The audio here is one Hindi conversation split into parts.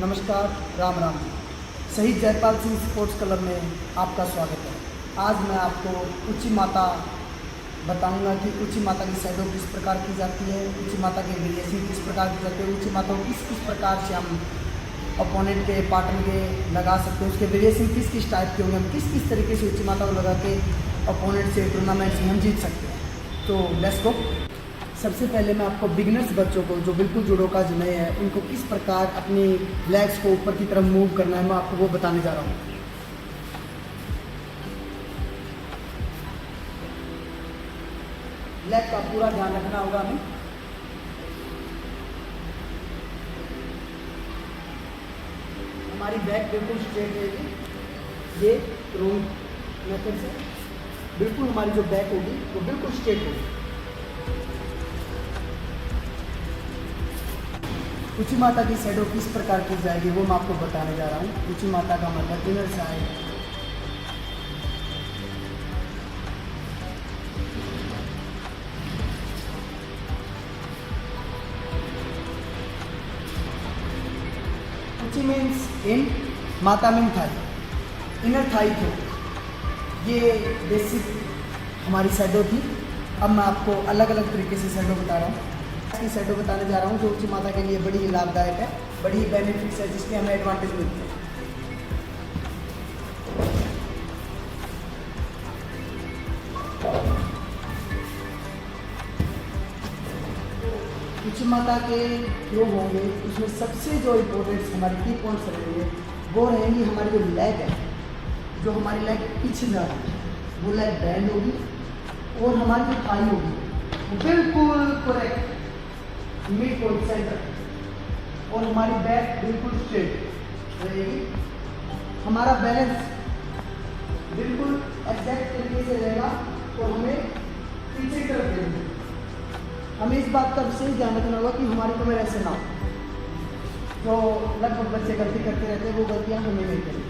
नमस्कार, राम राम। शहीद जयपाल सिंह स्पोर्ट्स क्लब में आपका स्वागत है। आज मैं आपको उच्ची माता बताऊंगा कि उच्ची माता की शैडो किस प्रकार की जाती है, उच्ची माता की वेरिएशन किस प्रकार की जाती है, उच्ची माता को किस किस प्रकार से हम अपोनेंट के पार्टनर के लगा सकते हैं, उसके वेरिएशन किस किस टाइप के होंगे, हम किस किस तरीके से उच्ची माता को लगा के अपोनेंट से टूर्नामेंट से हम जीत सकते हैं। तो लेट्स गो। सबसे पहले मैं आपको बिगिनर्स बच्चों को जो बिल्कुल जुडो का जो नए हैं उनको किस प्रकार अपनी लेग्स को ऊपर की तरफ मूव करना है, मैं आपको वो बताने जा रहा हूँ। लेग का पूरा ध्यान रखना होगा हमें। हमारी बैक बिल्कुल स्ट्रेट रहेगी। ये रोंग मेथड से बिल्कुल हमारी जो बैक होगी वो बिल्कुल स्ट्रेट होगी। उच्ची माता की शैडो किस प्रकार की जाएगी वो मैं आपको बताने जा रहा हूँ। उच्ची माता का मतलब इनर साइड, उच्ची मीन्स इन, माता mean thigh, inner thigh throw. ये बेसिक हमारी शैडो थी। अब मैं आपको अलग अलग तरीके से शैडो बता रहा हूँ। की शैडो बताने जा रहा हूँ जो उच्ची माता के लिए बड़ी ही लाभदायक है, बड़ी ही बेनिफिट्स है, जिसके हमें एडवांटेज मिलते हैं। उच्ची माता के जो होंगे उसमें सबसे जो इम्पोर्टेंट हमारी की पॉइंट्स रहेंगे वो रहेंगी हमारी जो लेग है, जो हमारी लेग पीछे जा रही है वो लेग बैंड होगी, और हमारी जो थाई होगी वो बिल्कुल करेक्ट मिड पॉइंट सेंटर, और हमारी बैक बिल्कुल स्ट्रेट रहेगी। हमारा बैलेंस बिल्कुल एग्जैक्ट तरीके से रहेगा और हमें पीछे की तरफ देंगे। हमें इस बात का विशेष ध्यान रखना होगा कि हमारी कमर ऐसे ना हो। तो लगभग बच्चे गलती करते रहते हैं, वो गलतियाँ हमें नहीं करनी।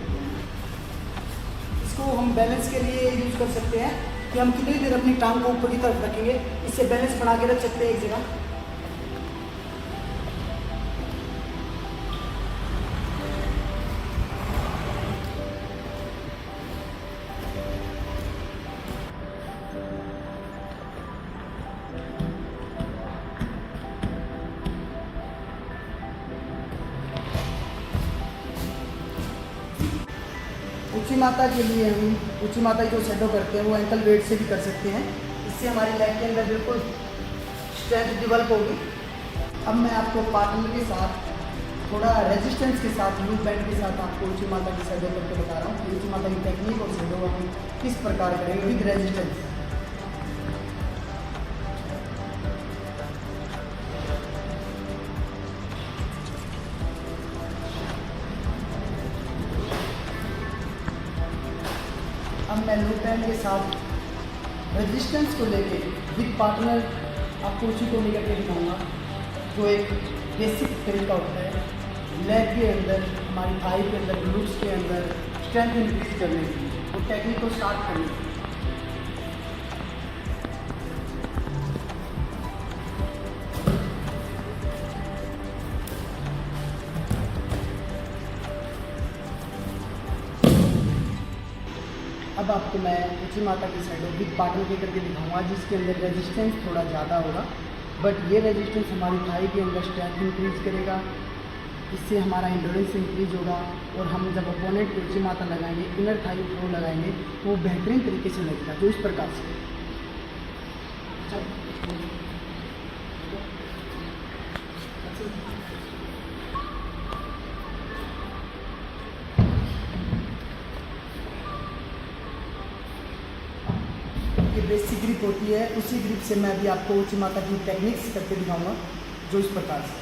इसको हम बैलेंस के लिए यूज कर सकते हैं कि हम कितनी देर अपनी टांग को ऊपर की तरफ रखेंगे, इससे बैलेंस बना के रख सकते हैं एक जगह। उच्ची माता के लिए हम उच्ची माता जो शैडो करते हैं वो एंकल वेट से भी कर सकते हैं। इससे हमारी लेग के अंदर बिल्कुल स्ट्रेंथ डेवलप होगी। अब मैं आपको पार्टनर के साथ थोड़ा रेजिस्टेंस के साथ लूप बैंड के साथ आपको उच्ची माता की शैडो करके बता रहा हूँ कि उच्ची माता की टेक्निक और शैडो हम किस प्रकार करेंगे विद रेजिस्टेंस। अब मैं लूप बैंड के साथ रेजिस्टेंस को लेके विद पार्टनर आपको उसी को लेकर के दिखाऊंगा, जो एक बेसिक तरीका होता है लेग के अंदर, हमारी थाई के अंदर, ग्लूट्स के अंदर स्ट्रेंथ इंक्रीज करने की, वो टेक्निक को स्टार्ट करने की। अब आपको मैं उच्ची माता की शैडो विद पार्टनर के करके दिखाऊंगा, जिसके अंदर रेजिस्टेंस थोड़ा ज़्यादा होगा, बट ये रेजिस्टेंस हमारी थाई के अंदर स्ट्रेंथ इंक्रीज करेगा। इससे हमारा एंड्योरेंस इंक्रीज होगा, और हम जब अपोनेंट को उच्ची माता लगाएंगे, इनर थाई थ्रो लगाएंगे, तो वो बेहतरीन तरीके से लगेगा। जो इस प्रकार से ये बेसिक ग्रिप होती है, उसी ग्रिप से मैं भी आपको उच्ची माता की टेक्निक्स करके दिखाऊंगा, जो इस प्रकार से।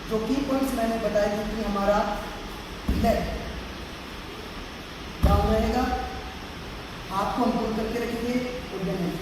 जो की पॉइंट्स मैंने बताया था कि हमारा लेग डाउन रहेगा, हाथ को हम पुल करके रखेंगे और देंगे।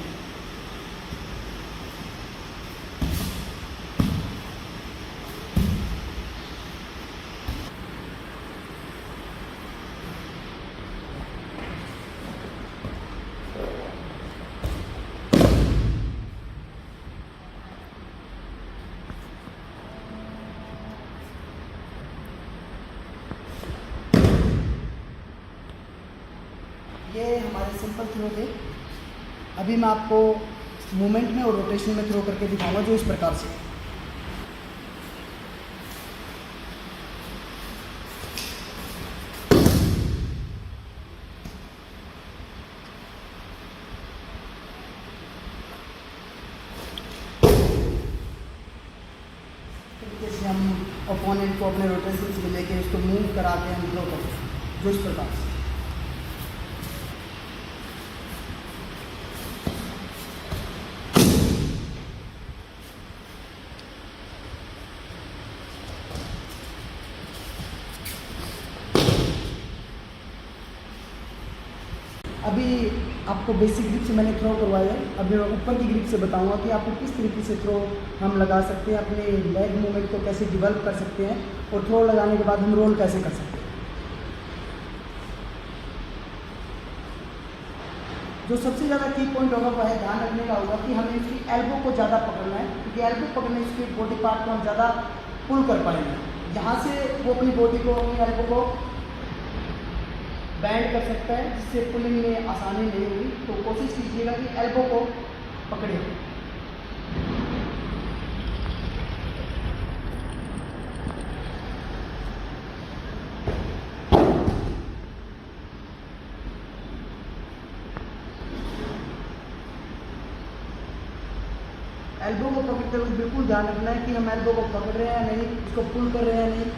हमारे सिंपल थ्रो थे। अभी मैं आपको मूवमेंट में और रोटेशन में थ्रो करके दिखाऊंगा जो इस प्रकार से। जैसे हम अपोनेंट को अपने रोटेशन से लेके उसको मूव करा के हम थ्रो करते हैं जो इस प्रकार से। अभी आपको बेसिक ग्रिप से मैंने थ्रो करवाया है। अभी मैं ऊपर की ग्रिप से बताऊंगा कि आपको किस तरीके से थ्रो हम लगा सकते हैं, अपने लेग मूवमेंट को कैसे डेवलप कर सकते हैं और थ्रो लगाने के बाद हम रोल कैसे कर सकते हैं। जो सबसे ज़्यादा की पॉइंट होगा वह है ध्यान रखने का होगा कि हमें इसकी एल्बो को ज़्यादा पकड़ना है, क्योंकि एल्बो पकड़ने से बॉडी पार्ट को हम ज़्यादा पुल कर पाएंगे। यहाँ से वो अपनी बॉडी को, अपनी एल्बो को बैंड कर सकता है, जिससे पुलिंग में आसानी नहीं होगी। तो कोशिश कीजिएगा कि एल्बो को पकड़े। एल्बो को पकड़ते हुए बिल्कुल ध्यान रखना है कि हम एल्बो को पकड़ रहे हैं या नहीं, इसको पुल कर रहे हैं या नहीं।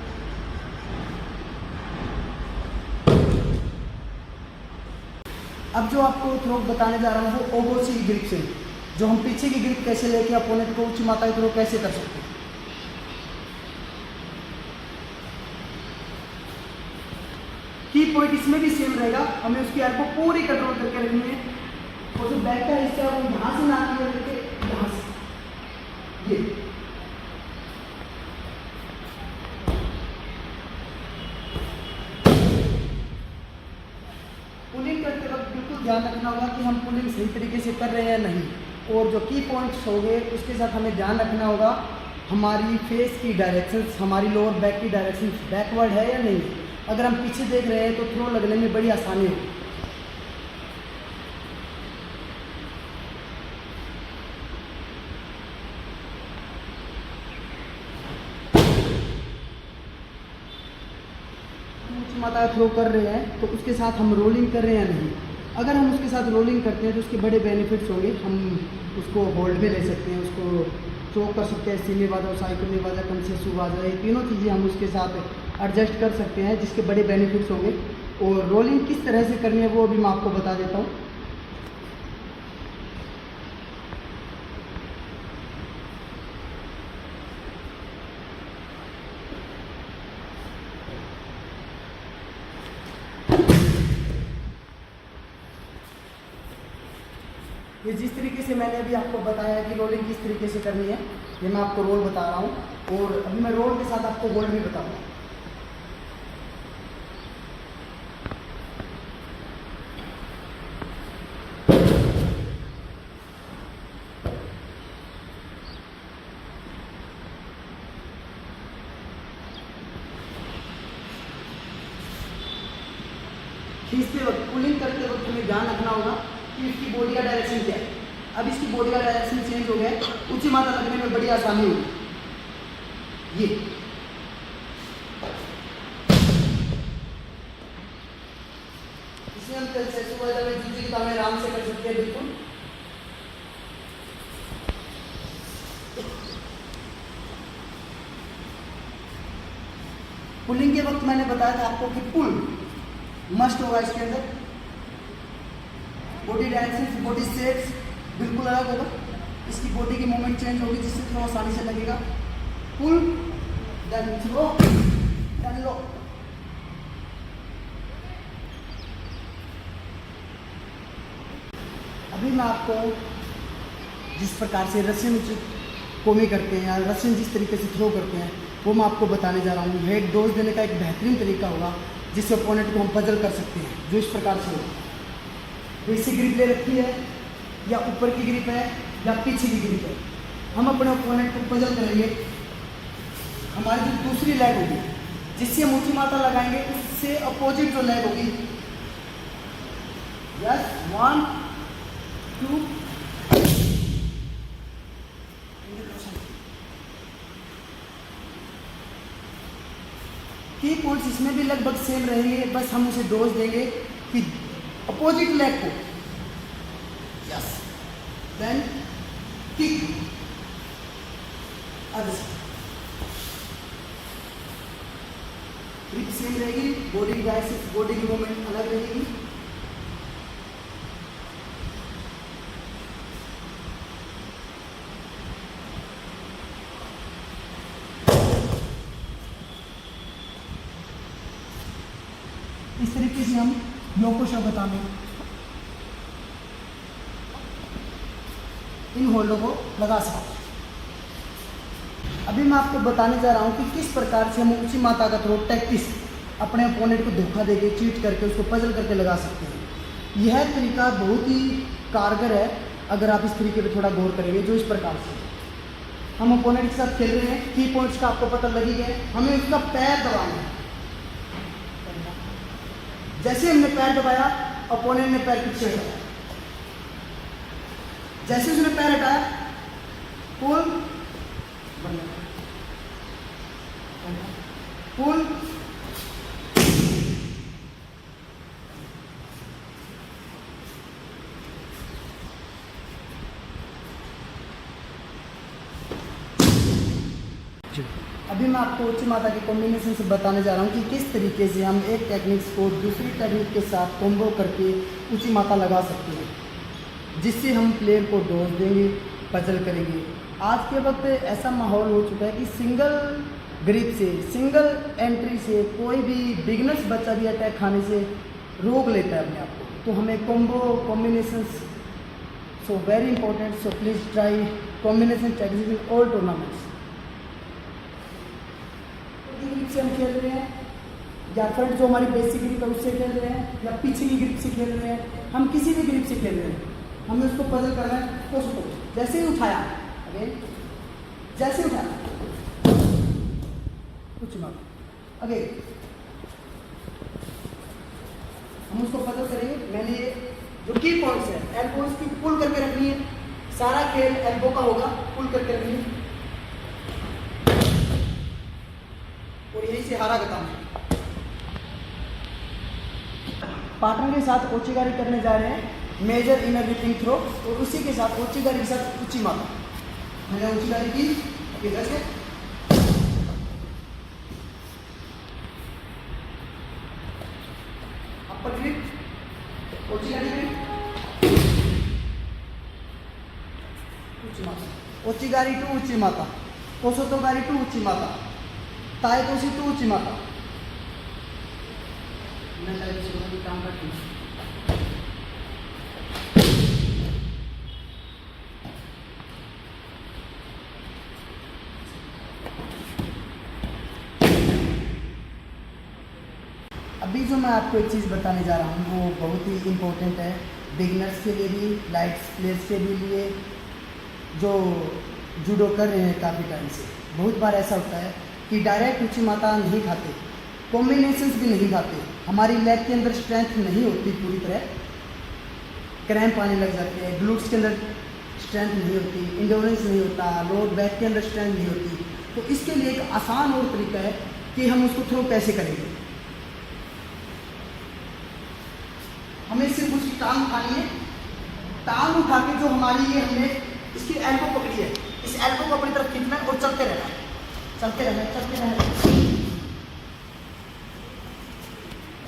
अब जो आपको थ्रो बताने जा रहा हूँ वो ओगोसी की ग्रिप से, जो हम पीछे की ग्रिप कैसे लेके अपोनेंट को उच्च मात्रा की थ्रो कैसे कर सकते हैं। की पॉइंट इसमें भी सेम रहेगा, हमें उसकी एल्बो पूरी कंट्रोल करके रखनी है और जो बैक का हिस्सा है वो यहाँ से ना करके यहाँ से ये। पुलिंग करते वक्त बिल्कुल ध्यान रखना होगा कि हम पुलिंग सही तरीके से कर रहे हैं या नहीं। और जो की पॉइंट्स होंगे उसके साथ हमें ध्यान रखना होगा हमारी फेस की डायरेक्शंस, हमारी लोअर बैक की डायरेक्शंस बैकवर्ड है या नहीं। अगर हम पीछे देख रहे हैं तो थ्रो लगने में बड़ी आसानी होगी। मात्रा थ्रो कर रहे हैं तो उसके साथ हम रोलिंग कर रहे हैं या नहीं। अगर हम उसके साथ रोलिंग करते हैं तो उसके बड़े बेनिफिट्स होंगे। हम उसको होल्ड में ले सकते हैं, उसको थ्रो कर सकते हैं, सीने वाजा, साइकिल वाजा, कंसेसु वाजा, ये तीनों चीज़ें हम उसके साथ एडजस्ट कर सकते हैं, जिसके बड़े बेनिफिट्स होंगे। और रोलिंग किस तरह से करनी है वो अभी मैं आपको बता देता हूँ। ये जिस तरीके से मैंने अभी आपको बताया कि रोलिंग किस तरीके से करनी है, ये मैं आपको रोल बता रहा हूँ। और अभी मैं रोल के साथ आपको होल्ड भी बताऊँगा। खींचते वक्त, पुलिंग करते वक्त हमें ध्यान रखना होगा कि इसकी बॉडी का डायरेक्शन क्या है। अब इसकी बॉडी का डायरेक्शन चेंज हो गया, ऊंची मात्रा लगने में बड़ी आसानी होगी। ये इसे हम कंसेसु वाजा में जूजी में आराम से कर सकते हैं बिल्कुल। पुलिंग के वक्त मैंने बताया था आपको कि पुल मस्ट होगा इसके अंदर। बॉडी डायरेक्शन, बॉडी शेप्स बिल्कुल अलग होगा, इसकी बॉडी की मूवमेंट चेंज होगी, जिससे थ्रो आसानी से लगेगा। पुल देन थ्रो देन लो। अभी मैं आपको जिस प्रकार से रशियन कोमी करते हैं या रशियन जिस तरीके से थ्रो करते हैं वो मैं आपको बताने जा रहा हूँ। हेड डोज देने का एक बेहतरीन तरीका होगा जिससे अपोनेंट को हम पजल कर सकते हैं, जो इस प्रकार से होगा। बेसिक ग्रिप ले रखी है या ऊपर की ग्रिप है या पीछे की ग्रिप है, हम अपने ओपोनेंट को पजल करेंगे। हमारी जो दूसरी लेग होगी जिससे हम ऊंची मात्रा लगाएंगे उससे अपोजिट जो लेग होगी यस 1 2 की पॉइंट्स इसमें भी लगभग सेम रहेंगे, बस हम उसे डोज देंगे कि अपोजिट लेग को। Yes then kick other grip same रहेगी, बॉडी की मूवमेंट अलग रहेगी। इस तरीके से हम योकोशा बताने इन होल्डों को लगा सकते हैं। अभी मैं आपको बताने जा रहा हूँ कि किस प्रकार से हम ऊंची माता का थ्रो टैक्टिस अपने अपोनेंट को धोखा देके चीट करके उसको पजल करके लगा सकते हैं। यह तरीका बहुत ही कारगर है अगर आप इस तरीके पे थोड़ा गौर करेंगे। जो इस प्रकार से हम अपोनेंट के साथ खेल रहे हैं, की पॉइंट्स का आपको पता लगी गया, हमें उसका पैर दबाना है। जैसे हमने पैर दबाया, अपोनेंट ने पैर पीछे हटाया, जैसे उसने पैर हटाया, पुल पुल अभी मैं आपको ऊंची माता के कॉम्बिनेशन से बताने जा रहा हूँ कि किस तरीके से हम एक टेक्निक्स को दूसरी टेक्निक के साथ कॉम्बो करके ऊंची माता लगा सकते हैं, जिससे हम प्लेयर को डोज देंगे, पजल करेंगे। आज के वक्त ऐसा माहौल हो चुका है कि सिंगल ग्रिप से, सिंगल एंट्री से कोई भी बिगनर्स बच्चा भी अटैक खाने से रोक लेता है अपने आप को। तो हमें combo combinations so very important, so please try combination techniques in all tournaments. Grip से हम खेल रहे हैं, या फ्रंट जो हमारी बेसिक ग्रिप है उससे खेल रहे हैं, या पीछे की ग्रिप से खेल रहे हैं, हम किसी भी ग्रिप से खेल रहे हैं, हमें उसको पजल करना है। तो उसको जैसे ही उठाया, अगेन जैसे ही उठाया, कुछ मत अगेन हम उसको पजल करेंगे। मैंने जो की पॉइंट्स है, एल्बो की पुल करके रखनी है, सारा खेल एल्बो का होगा, पुल करके रखनी है और यही से हारा गता है। पार्टनर के साथ ओचिगारी करने जा रहे हैं, मेजर इनर रिपिंग थ्रो, और उसी के साथ ओचिगारी के साथ ऊंची माता। मैंने ओचिगारी की, इधर से अपर ग्रिप, ओचिगारी ग्रिप, ऊंची माता, ओचिगारी टू ऊंची माता, कोसोतोगारी टू ऊंची माता, ताए तोसी टू ऊंची माता। मैं काम करती हूँ। अभी जो मैं आपको एक चीज़ बताने जा रहा हूँ वो बहुत ही इम्पोर्टेंट है, बिगिनर्स के लिए भी, लाइट्स प्लेयर्स के भी लिए जो जूडो कर रहे हैं काफ़ी टाइम से। बहुत बार ऐसा होता है कि डायरेक्ट ऊंची माता नहीं खाते, कॉम्बिनेशंस भी नहीं खाते, हमारी लेग के अंदर स्ट्रेंथ नहीं होती पूरी तरह, क्रैम्प आने लग जाते हैं, ग्लूट्स के अंदर स्ट्रेंथ नहीं होती, इंडोरेंस नहीं होता, लोअर बैक के अंदर स्ट्रेंथ नहीं होती। तो इसके लिए एक आसान और तरीका है कि हम उसको थ्रो कैसे करेंगे। हमें सिर्फ उसकी टांग उठानी है, टांग उठा के जो हमारी ये हमने इसकी एल्बो पकड़ी है, इस एल्बो को अपनी तरफ खींचना है और चलते रहना है, चलते रहना है, चलते रहना है।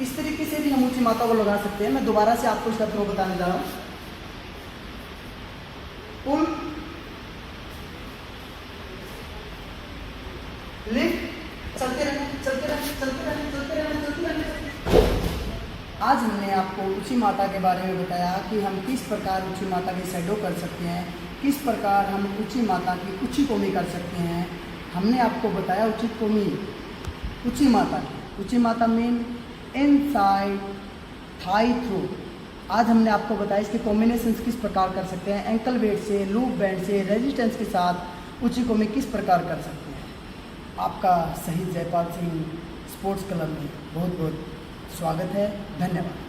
इस तरीके से भी हम ऊंची माता को लगा सकते हैं। मैं दोबारा से आपको इसका थ्रो बताने जा रहा हूँ। पुल, लिफ्ट, चलते रहना, चलते रहना, चलते रहना, चलते रहना, चलते रहना। आज हमने आपको ऊंची माता के बारे में बताया कि हम किस प्रकार ऊंची माता की शैडो कर सकते हैं, किस प्रकार हम ऊंची माता की ऊंची कोमी कर सकते हैं। हमने आपको बताया उचित कोमी ऊंची माता की। ऊंची माता मीन इनसाइड थाई थ्रो। आज हमने आपको बताया इसके कॉम्बिनेशंस किस प्रकार कर सकते हैं, एंकल वेट से, लूप बैंड से, रेजिस्टेंस के साथ ऊंची कोमी किस प्रकार कर सकते हैं। आपका शहीद जयपाल सिंह स्पोर्ट्स क्लब में बहुत बहुत स्वागत है। धन्यवाद।